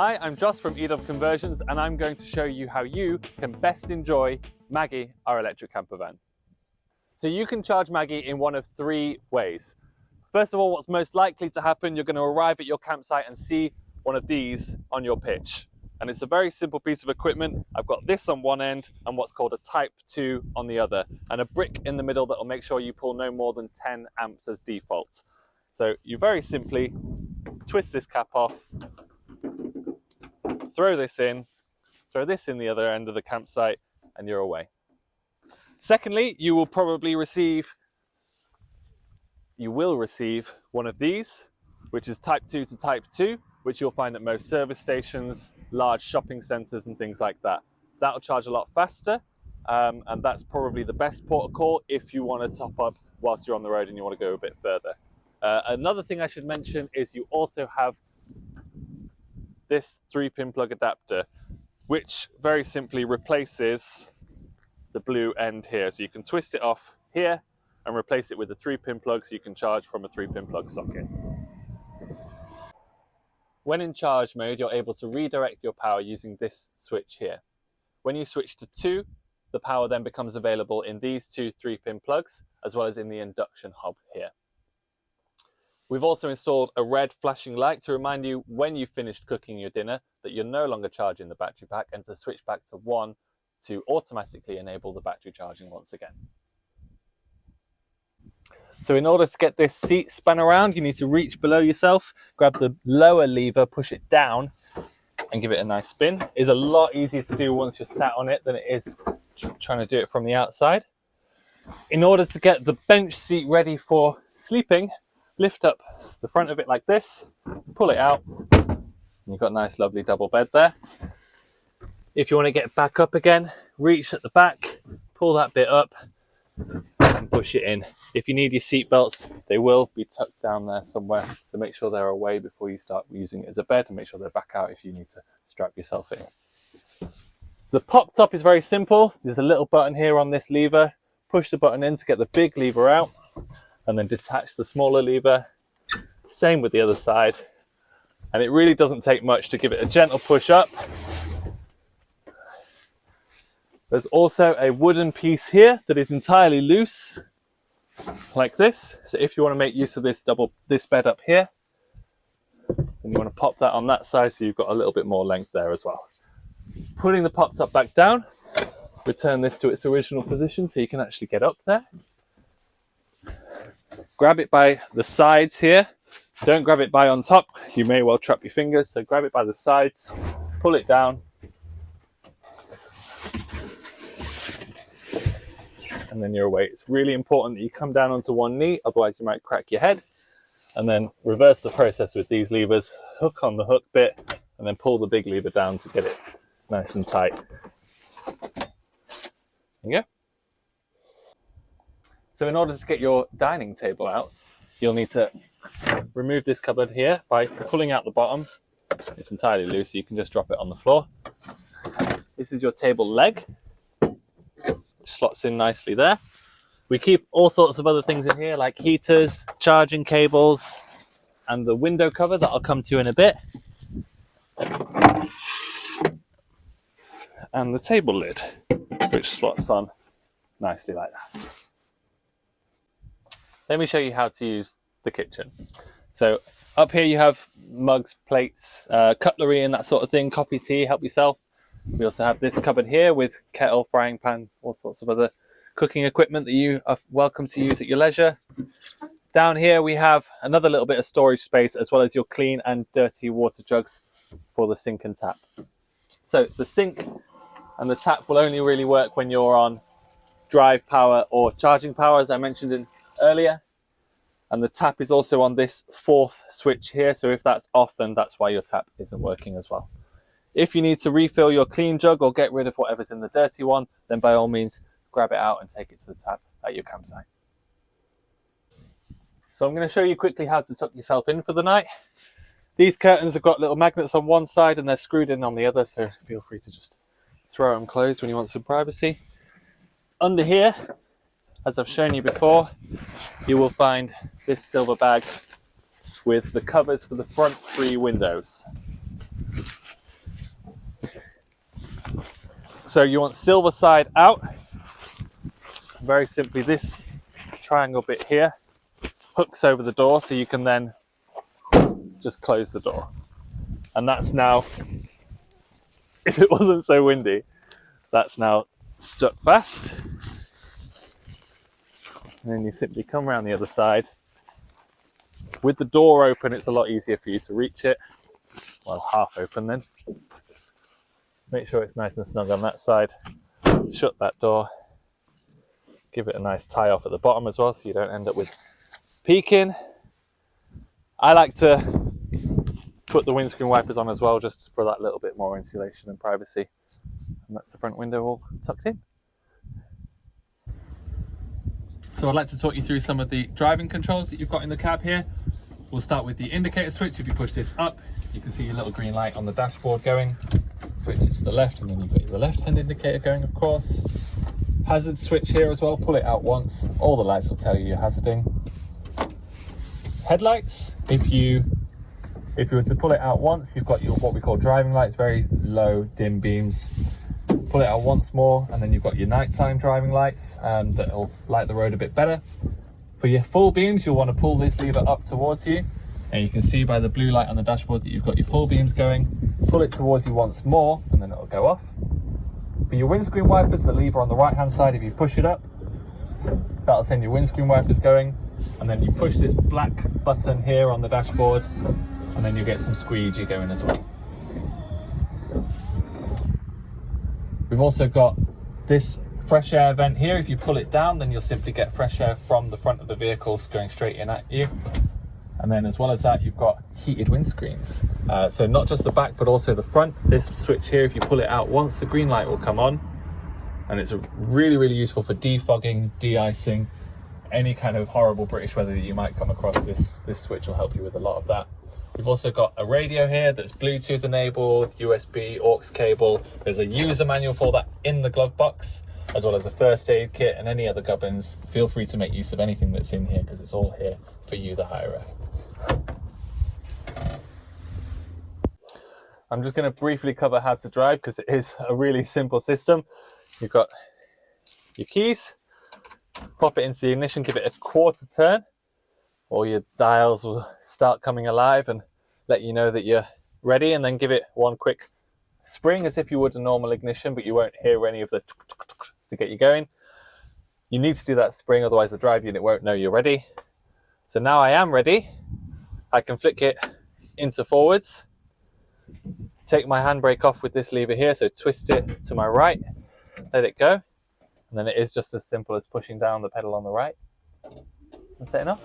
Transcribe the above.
Hi, I'm Joss from eDub Conversions, and I'm going to show you how you can best enjoy Maggie, our electric camper van. So you can charge Maggie in one of three ways. First of all, what's most likely to happen, you're going to arrive at your campsite and see one of these on your pitch. And it's a very simple piece of equipment. I've got this on one end and what's called a Type 2 on the other, and a brick in the middle that will make sure you pull no more than 10 amps as default. So you very simply twist this cap off, throw this in the other end of the campsite, and you're away. Secondly, you will receive one of these, which is Type 2 to Type 2, which you'll find at most service stations, large shopping centres and things like that. That'll charge a lot faster, and that's probably the best port of call if you want to top up whilst you're on the road and you want to go a bit further. Another thing I should mention is you also have this 3-pin plug adapter, which very simply replaces the blue end here. So you can twist it off here and replace it with a 3-pin plug so you can charge from a 3-pin plug socket. When in charge mode, you're able to redirect your power using this switch here. When you switch to 2, the power then becomes available in these two 3-pin plugs, as well as in the induction hob here. We've also installed a red flashing light to remind you when you've finished cooking your dinner that you're no longer charging the battery pack, and to switch back to 1 to automatically enable the battery charging once again. So in order to get this seat spun around, you need to reach below yourself, grab the lower lever, push it down and give it a nice spin. It's a lot easier to do once you're sat on it than it is trying to do it from the outside. In order to get the bench seat ready for sleeping, lift up the front of it like this, pull it out, and you've got a nice lovely double bed there. If you want to get back up again, reach at the back, pull that bit up and push it in. If you need your seat belts, they will be tucked down there somewhere, so make sure they're away before you start using it as a bed, and make sure they're back out if you need to strap yourself in. The pop top is very simple. There's a little button here on this lever. Push the button in to get the big lever out, and then detach the smaller lever. Same with the other side. And it really doesn't take much to give it a gentle push up. There's also a wooden piece here that is entirely loose, like this. So if you want to make use of this bed up here, then you want to pop that on that side so you've got a little bit more length there as well. Putting the pop top back down, return this to its original position so you can actually get up there. Grab it by the sides here. Don't grab it by on top. You may well trap your fingers, so grab it by the sides, pull it down, and then you're away. It's really important that you come down onto one knee, otherwise you might crack your head. And then reverse the process with these levers, hook on the hook bit, and then pull the big lever down to get it nice and tight. There you go. So in order to get your dining table out, you'll need to remove this cupboard here by pulling out the bottom. It's entirely loose, so you can just drop it on the floor. This is your table leg, which slots in nicely there. We keep all sorts of other things in here, like heaters, charging cables, and the window cover that I'll come to in a bit. And the table lid, which slots on nicely like that. Let me show you how to use the kitchen. So up here you have mugs, plates, cutlery and that sort of thing, coffee, tea, help yourself. We also have this cupboard here with kettle, frying pan, all sorts of other cooking equipment that you are welcome to use at your leisure. Down here we have another little bit of storage space, as well as your clean and dirty water jugs for the sink and tap. So the sink and the tap will only really work when you're on drive power or charging power, as I mentioned earlier. And the tap is also on this 4th switch here, so if that's off, then that's why your tap isn't working as well. If you need to refill your clean jug or get rid of whatever's in the dirty one, then by all means grab it out and take it to the tap at your campsite. So I'm going to show you quickly how to tuck yourself in for the night. These curtains have got little magnets on one side and they're screwed in on the other, so feel free to just throw them closed when you want some privacy. Under here, as I've shown you before, you will find this silver bag with the covers for the front 3 windows. So you want silver side out. Very simply, this triangle bit here hooks over the door, so you can then just close the door. And that's now, if it wasn't so windy, that's now stuck fast. And then you simply come around the other side. With the door open, it's a lot easier for you to reach it. Well, half open then. Make sure it's nice and snug on that side. Shut that door. Give it a nice tie off at the bottom as well, so you don't end up with peeking. I like to put the windscreen wipers on as well, just for that little bit more insulation and privacy. And that's the front window all tucked in. So I'd like to talk you through some of the driving controls that you've got in the cab here. We'll start with the indicator switch. If you push this up, you can see your little green light on the dashboard going. Switch it to the left, and then you've got your left-hand indicator going, of course. Hazard switch here as well. Pull it out once. All the lights will tell you you're hazarding. Headlights. If you were to pull it out once, you've got your what we call driving lights, very low dim beams. Pull it out once more, and then you've got your nighttime driving lights that'll light the road a bit better. For your full beams, you'll want to pull this lever up towards you, and you can see by the blue light on the dashboard that you've got your full beams going. Pull it towards you once more, and then it'll go off. For your windscreen wipers, the lever on the right hand side, if you push it up, that'll send your windscreen wipers going, and then you push this black button here on the dashboard, and then you get some squeegee going as well. We've also got this fresh air vent here. If you pull it down, then you'll simply get fresh air from the front of the vehicle going straight in at you. And then as well as that, you've got heated windscreens. So not just the back, but also the front. This switch here, if you pull it out once, the green light will come on. And it's really, really useful for defogging, de-icing, any kind of horrible British weather that you might come across. This switch will help you with a lot of that. We've also got a radio here that's Bluetooth enabled, USB, aux cable. There's a user manual for that in the glove box, as well as a first aid kit and any other gubbins. Feel free to make use of anything that's in here, because it's all here for you, the hirer. I'm just going to briefly cover how to drive, because it is a really simple system. You've got your keys, pop it into the ignition, give it a quarter turn. All your dials will start coming alive and let you know that you're ready, and then give it one quick spring as if you would a normal ignition, but you won't hear any of the to get you going. You need to do that spring, otherwise the drive unit won't know you're ready. So now I am ready. I can flick it into forwards, take my handbrake off with this lever here, so twist it to my right, let it go, and then it is just as simple as pushing down the pedal on the right and setting off.